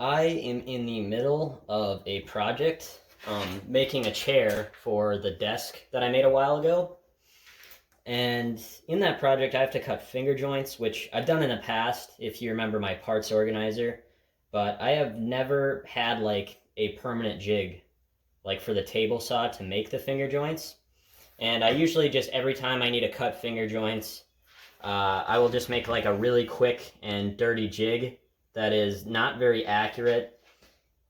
I am in the middle of a project, making a chair for the desk that I made a while ago. And in that project, I have to cut finger joints, which I've done in the past, if you remember my parts organizer. But I have never had like a permanent jig, like for the table saw to make the finger joints. And I usually just, every time I need to cut finger joints, I will just make like a really quick and dirty jig that is not very accurate,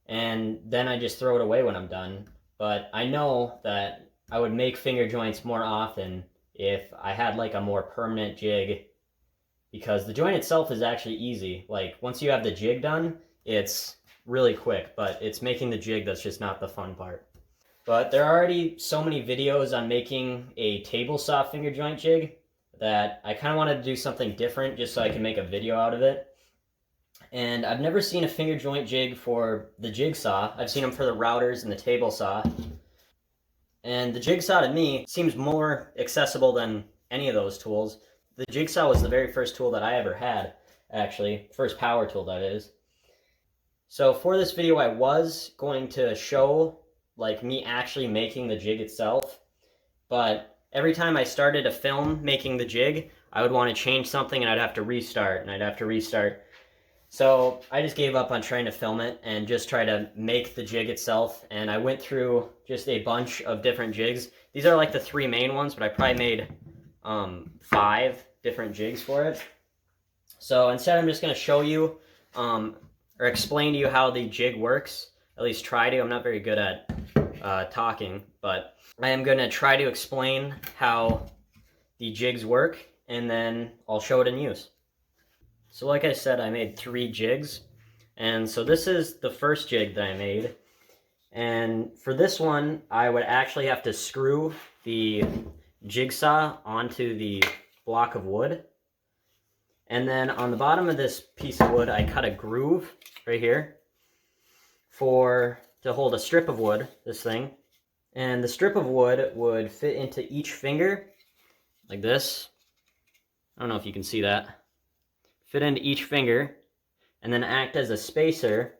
and then I just throw it away when I'm done. But I know that I would make finger joints more often if I had like a more permanent jig, because the joint itself is actually easy. Like once you have the jig done, it's really quick, but it's making the jig that's just not the fun part. But there are already so many videos on making a table saw finger joint jig that I kind of wanted to do something different just so I can make a video out of it. And I've never seen a finger joint jig for the Jigsaw. I've seen them for the routers and the table saw. And the Jigsaw to me seems more accessible than any of those tools. The Jigsaw was the very first tool that I ever had, actually. First power tool, that is. So for this video, I was going to show like me actually making the jig itself. But every time I started a film making the jig, I would want to change something and I'd have to restart and I'd have to restart. So I just gave up on trying to film it and just try to make the jig itself. And I went through just a bunch of different jigs. These are like the three main ones, but I probably made 5 different jigs for it. So instead, I'm just going to show you or explain to you how the jig works. At least try to. I'm not very good at talking, but I am going to try to explain how the jigs work, and then I'll show it in use. So like I said, I made 3 jigs, and so this is the first jig that I made. And for this one, I would actually have to screw the jigsaw onto the block of wood. And then on the bottom of this piece of wood, I cut a groove right here to hold a strip of wood, this thing. And the strip of wood would fit into each finger, like this. I don't know if you can see that. Fit into each finger, and then act as a spacer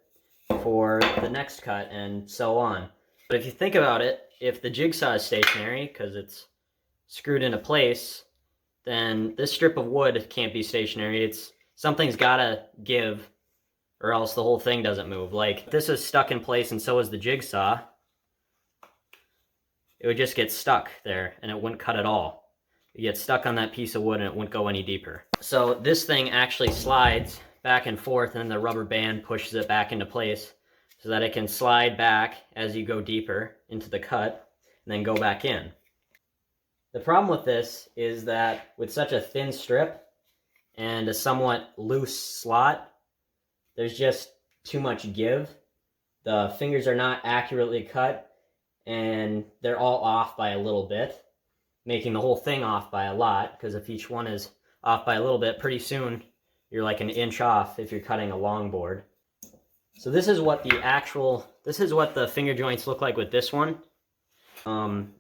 for the next cut, and so on. But if you think about it, if the jigsaw is stationary, because it's screwed into place, then this strip of wood can't be stationary. Something's gotta give, or else the whole thing doesn't move. Like, if this is stuck in place and so is the jigsaw, it would just get stuck there, and it wouldn't cut at all. You get stuck on that piece of wood and it wouldn't go any deeper. So this thing actually slides back and forth, and the rubber band pushes it back into place so that it can slide back as you go deeper into the cut and then go back in. The problem with this is that with such a thin strip and a somewhat loose slot, there's just too much give. The fingers are not accurately cut, and they're all off by a little bit, making the whole thing off by a lot, because if each one is off by a little bit, pretty soon you're like an inch off if you're cutting a long board. So this is what the finger joints look like with this one.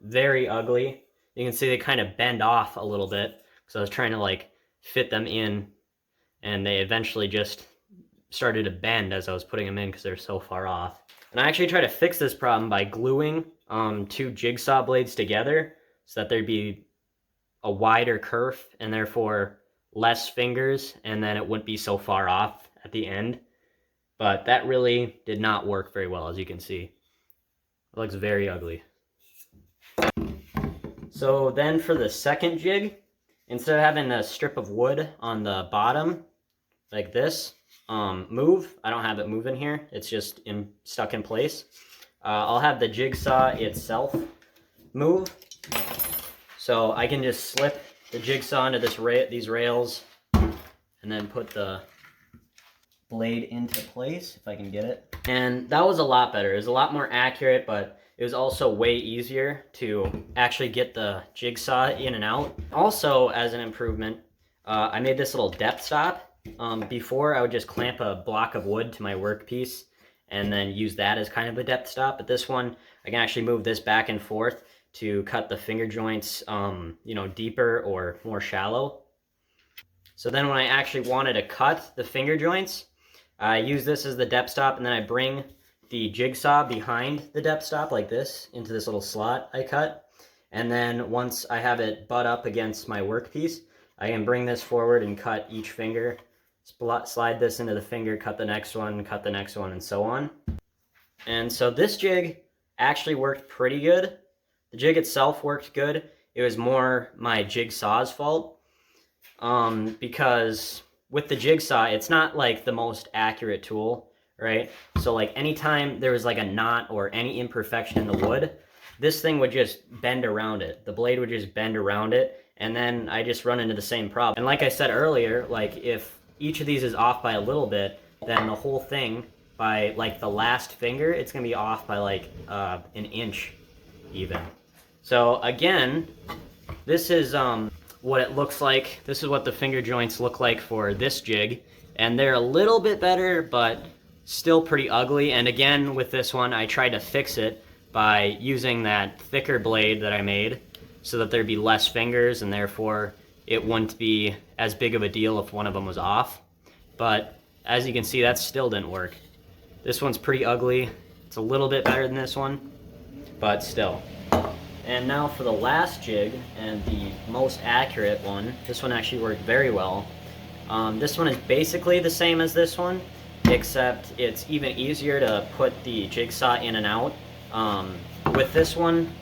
Very ugly. You can see they kind of bend off a little bit, because I was trying to like fit them in, and they eventually just started to bend as I was putting them in because they're so far off. And I actually tried to fix this problem by gluing 2 jigsaw blades together, so that there'd be a wider kerf and therefore less fingers, and then it wouldn't be so far off at the end. But that really did not work very well, as you can see. It looks very ugly. So then for the second jig, instead of having a strip of wood on the bottom like this move, I don't have it moving here. It's just stuck in place. I'll have the jigsaw itself move. So I can just slip the jigsaw into these rails and then put the blade into place, if I can get it. And that was a lot better. It was a lot more accurate, but it was also way easier to actually get the jigsaw in and out. Also, as an improvement, I made this little depth stop. Before, I would just clamp a block of wood to my workpiece and then use that as kind of a depth stop. But this one, I can actually move this back and forth to cut the finger joints, deeper or more shallow. So then when I actually wanted to cut the finger joints, I use this as the depth stop, and then I bring the jigsaw behind the depth stop like this into this little slot I cut. And then once I have it butt up against my workpiece, I can bring this forward and cut each finger, slide this into the finger, cut the next one, and so on. And so this jig actually worked pretty good. The jig itself worked good. It was more my jigsaw's fault, because with the jigsaw, it's not like the most accurate tool, right? So like anytime there was like a knot or any imperfection in the wood, this thing would just bend around it. The blade would just bend around it, and then I just run into the same problem. And like I said earlier, like if each of these is off by a little bit, then the whole thing, by like the last finger, it's gonna be off by like an inch even. So again, this is what it looks like. This is what the finger joints look like for this jig, and they're a little bit better, but still pretty ugly. And again, with this one, I tried to fix it by using that thicker blade that I made so that there'd be less fingers, and therefore it wouldn't be as big of a deal if one of them was off. But as you can see, that still didn't work. This one's pretty ugly. It's a little bit better than this one, but still. And now for the last jig, and the most accurate one. This one actually worked very well. This one is basically the same as this one, except it's even easier to put the jigsaw in and out. With this one,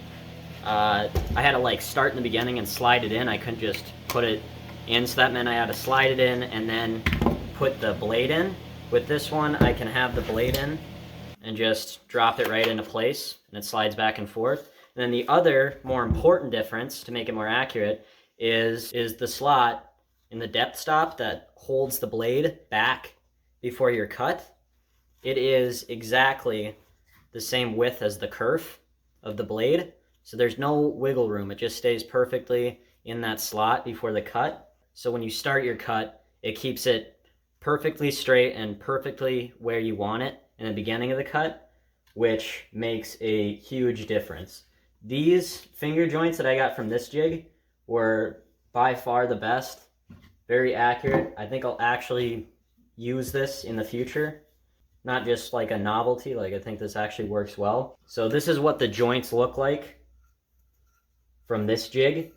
I had to like start in the beginning and slide it in. I couldn't just put it in, so that meant I had to slide it in and then put the blade in. With this one, I can have the blade in and just drop it right into place, and it slides back and forth. And then the other more important difference, to make it more accurate, is the slot in the depth stop that holds the blade back before you're cut. It is exactly the same width as the kerf of the blade, so there's no wiggle room. It just stays perfectly in that slot before the cut. So when you start your cut, it keeps it perfectly straight and perfectly where you want it in the beginning of the cut, which makes a huge difference. These finger joints that I got from this jig were by far the best, very accurate. I think I'll actually use this in the future, not just like a novelty. Like, I think this actually works well. So this is what the joints look like from this jig.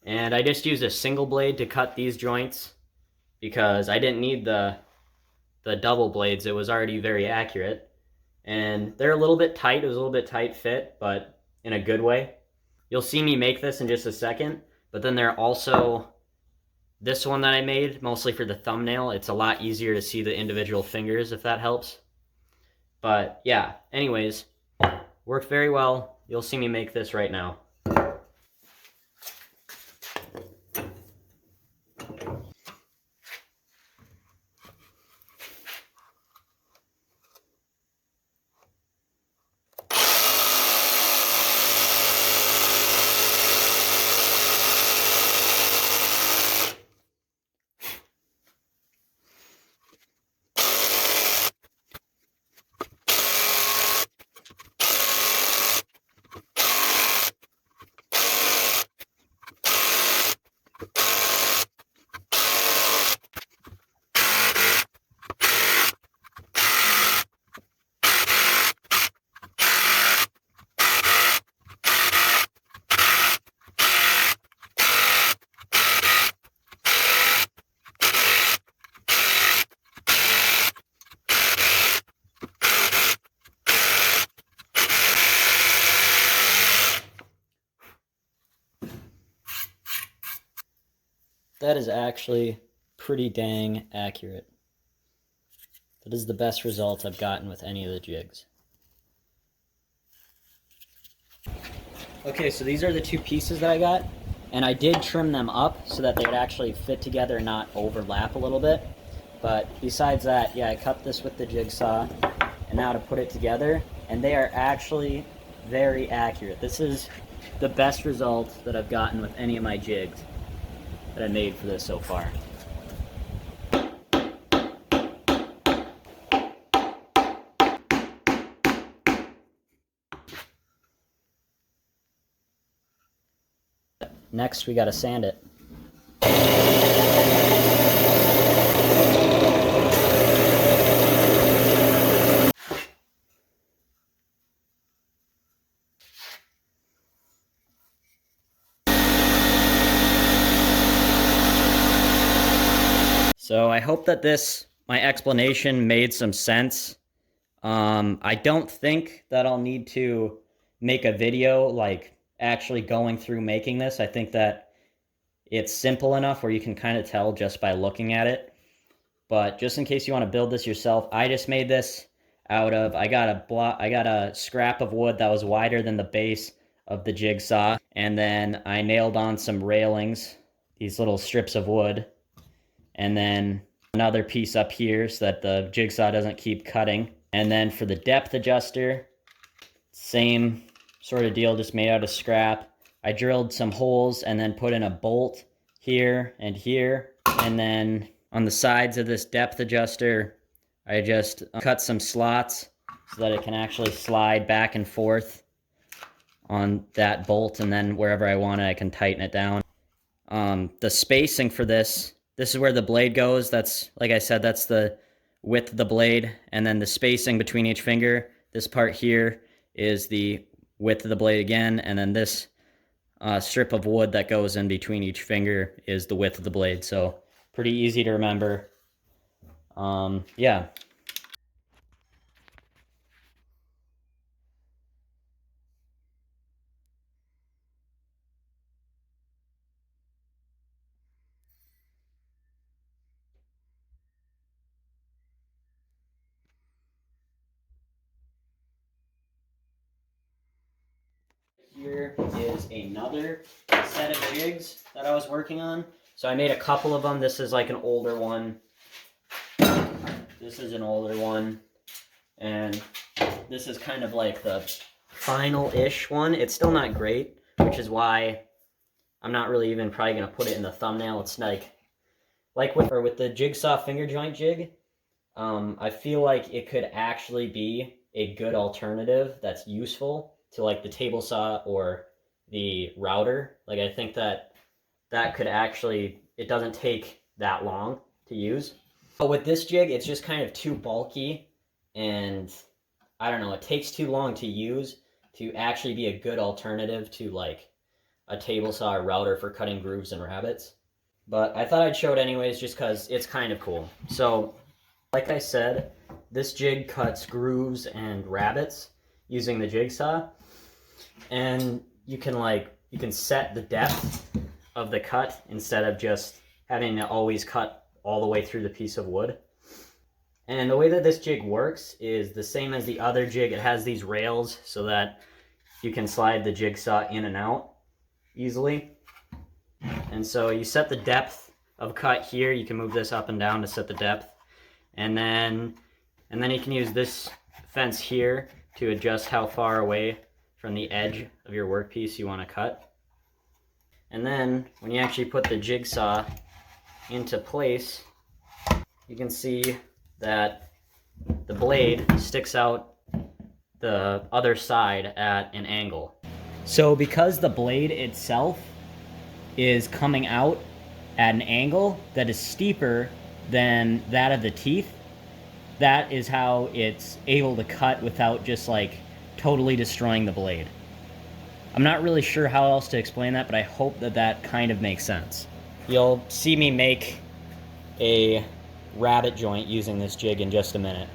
And I just used a single blade to cut these joints because I didn't need the double blades. It was already very accurate. And they're a little bit tight. It was a little bit tight fit, but in a good way. You'll see me make this in just a second, but then there are also this one that I made mostly for the thumbnail. It's a lot easier to see the individual fingers, if that helps. But yeah, anyways, worked very well. You'll see me make this right now. That is actually pretty dang accurate. That is the best result I've gotten with any of the jigs. Okay, so these are the two pieces that I got, and I did trim them up so that they would actually fit together and not overlap a little bit. But besides that, yeah, I cut this with the jigsaw, and now to put it together, and they are actually very accurate. This is the best result that I've gotten with any of my jigs that I made for this so far. Next, we gotta sand it. I hope that my explanation made some sense. I don't think that I'll need to make a video like actually going through making this. I think that it's simple enough where you can kind of tell just by looking at it. But just in case you want to build this yourself, I just made this out of, I got a scrap of wood that was wider than the base of the jigsaw, and then I nailed on some railings, these little strips of wood, and then another piece up here so that the jigsaw doesn't keep cutting. And then for the depth adjuster, same sort of deal, just made out of scrap. I drilled some holes and then put in a bolt here and here. And then on the sides of this depth adjuster, I just cut some slots so that it can actually slide back and forth on that bolt, and then wherever I want it, I can tighten it down. The spacing for this is where the blade goes. That's, like I said, that's the width of the blade, and then the spacing between each finger, this part here is the width of the blade again, and then this strip of wood that goes in between each finger is the width of the blade. So pretty easy to remember. Yeah. Here is another set of jigs that I was working on. So I made a couple of them. This is like an older one. This is an older one. And this is kind of like the final-ish one. It's still not great, which is why I'm not really even probably going to put it in the thumbnail. It's like with the jigsaw finger joint jig, I feel like it could actually be a good alternative that's useful to like the table saw or the router. Like I think that could actually, it doesn't take that long to use. But with this jig, it's just kind of too bulky, and I don't know, it takes too long to use to actually be a good alternative to like a table saw or router for cutting grooves and rabbets. But I thought I'd show it anyways just because it's kind of cool. So like I said, this jig cuts grooves and rabbets using the jigsaw, and you can set the depth of the cut instead of just having to always cut all the way through the piece of wood. And the way that this jig works is the same as the other jig. It has these rails so that you can slide the jigsaw in and out easily. And so you set the depth of cut here. You can move this up and down to set the depth. And then you can use this fence here to adjust how far away from the edge of your workpiece you want to cut. And then when you actually put the jigsaw into place, you can see that the blade sticks out the other side at an angle. So because the blade itself is coming out at an angle that is steeper than that of the teeth, that is how it's able to cut without just like totally destroying the blade. I'm not really sure how else to explain that, but I hope that kind of makes sense. You'll see me make a rabbet joint using this jig in just a minute.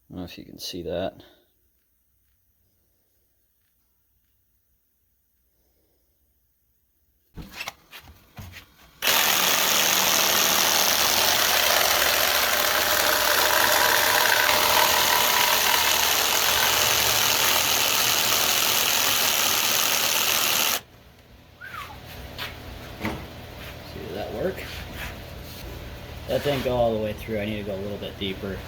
I don't know if you can see that. See, did that work? That didn't go all the way through. I need to go a little bit deeper.